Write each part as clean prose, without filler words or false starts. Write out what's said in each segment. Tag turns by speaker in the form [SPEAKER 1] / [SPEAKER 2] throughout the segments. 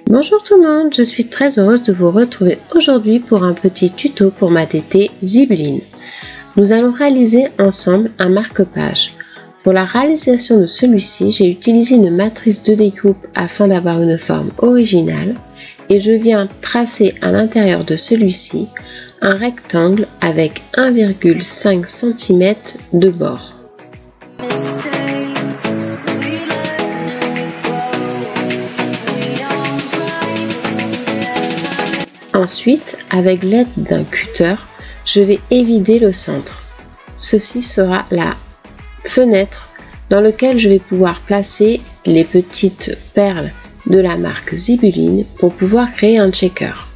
[SPEAKER 1] Bonjour tout le monde, je suis très heureuse de vous retrouver aujourd'hui pour un petit tuto pour ma tétée Zibuline. Nous allons réaliser ensemble un marque-page. Pour la réalisation de celui-ci, j'ai utilisé une matrice de découpe afin d'avoir une forme originale et je viens tracer à l'intérieur de celui-ci un rectangle avec 1,5 cm de bord. Ensuite, avec l'aide d'un cutter, je vais évider le centre. Ceci sera la fenêtre dans laquelle je vais pouvoir placer les petites perles de la marque Zibuline pour pouvoir créer un checker.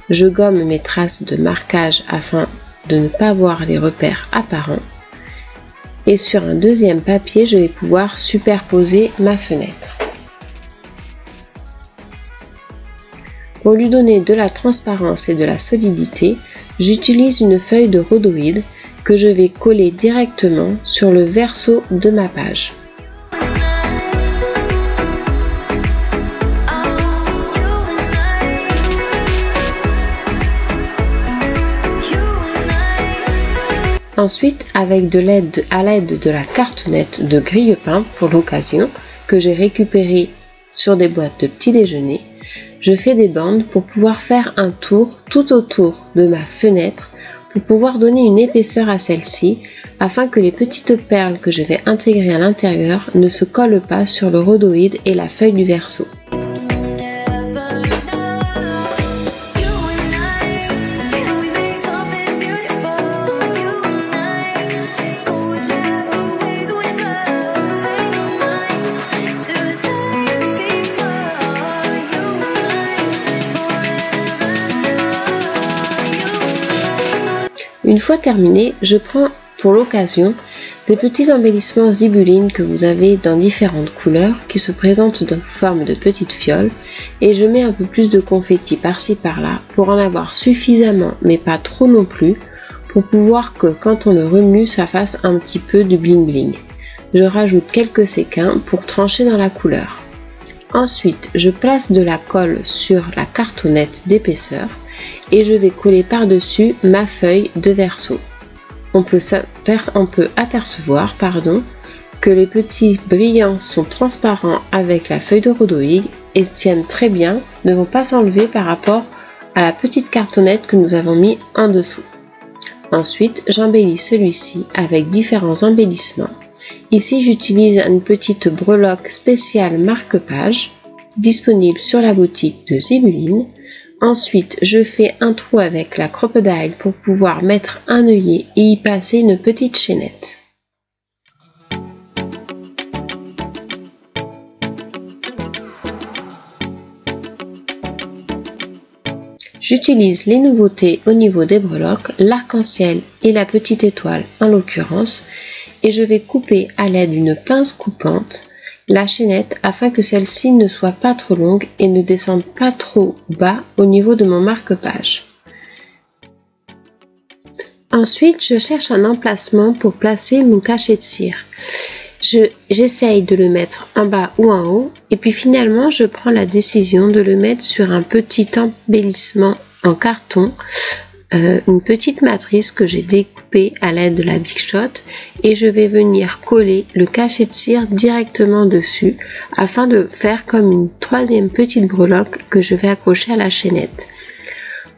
[SPEAKER 1] Je gomme mes traces de marquage afin de ne pas voir les repères apparents. Et sur un deuxième papier, je vais pouvoir superposer ma fenêtre. Pour lui donner de la transparence et de la solidité, j'utilise une feuille de rhodoïde que je vais coller directement sur le verso de ma page. Ensuite, avec à l'aide de la cartonnette de grille-pain pour l'occasion, que j'ai récupérée sur des boîtes de petit déjeuner, je fais des bandes pour pouvoir faire un tour tout autour de ma fenêtre pour pouvoir donner une épaisseur à celle-ci afin que les petites perles que je vais intégrer à l'intérieur ne se collent pas sur le rhodoïde et la feuille du verso. Une fois terminé, je prends pour l'occasion des petits embellissements Zibuline que vous avez dans différentes couleurs qui se présentent dans forme de petites fioles et je mets un peu plus de confetti par-ci par-là pour en avoir suffisamment mais pas trop non plus pour pouvoir que quand on le remue ça fasse un petit peu de bling bling. Je rajoute quelques séquins pour trancher dans la couleur. Ensuite, je place de la colle sur la cartonnette d'épaisseur et je vais coller par-dessus ma feuille de verso. On peut apercevoir que les petits brillants sont transparents avec la feuille de rhodoïde et tiennent très bien, ne vont pas s'enlever par rapport à la petite cartonnette que nous avons mis en dessous. Ensuite, j'embellis celui-ci avec différents embellissements. Ici, j'utilise une petite breloque spéciale marque-page disponible sur la boutique de Zibuline. Ensuite, je fais un trou avec la crocodile pour pouvoir mettre un œillet et y passer une petite chaînette. J'utilise les nouveautés au niveau des breloques, l'arc-en-ciel et la petite étoile en l'occurrence, et je vais couper à l'aide d'une pince coupante la chaînette afin que celle-ci ne soit pas trop longue et ne descende pas trop bas au niveau de mon marque-page. Ensuite, je cherche un emplacement pour placer mon cachet de cire. J'essaye de le mettre en bas ou en haut et puis finalement je prends la décision de le mettre sur un petit embellissement en carton, une petite matrice que j'ai découpée à l'aide de la Big Shot et je vais venir coller le cachet de cire directement dessus afin de faire comme une troisième petite breloque que je vais accrocher à la chaînette.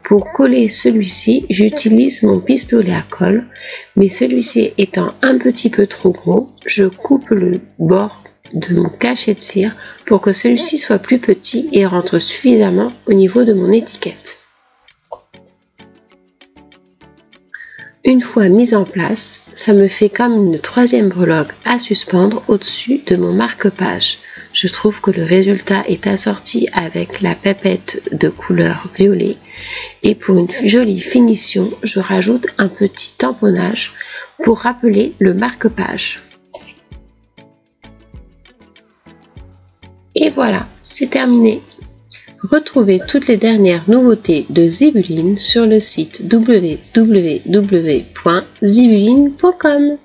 [SPEAKER 1] Pour coller celui-ci, j'utilise mon pistolet à colle, mais celui-ci étant un petit peu trop gros, je coupe le bord de mon cachet de cire pour que celui-ci soit plus petit et rentre suffisamment au niveau de mon étiquette. Une fois mise en place, ça me fait comme une troisième breloque à suspendre au-dessus de mon marque-page. Je trouve que le résultat est assorti avec la pépette de couleur violet et pour une jolie finition, je rajoute un petit tamponnage pour rappeler le marque-page. Et voilà, c'est terminé. Retrouvez toutes les dernières nouveautés de Zibuline sur le site www.zibuline.com.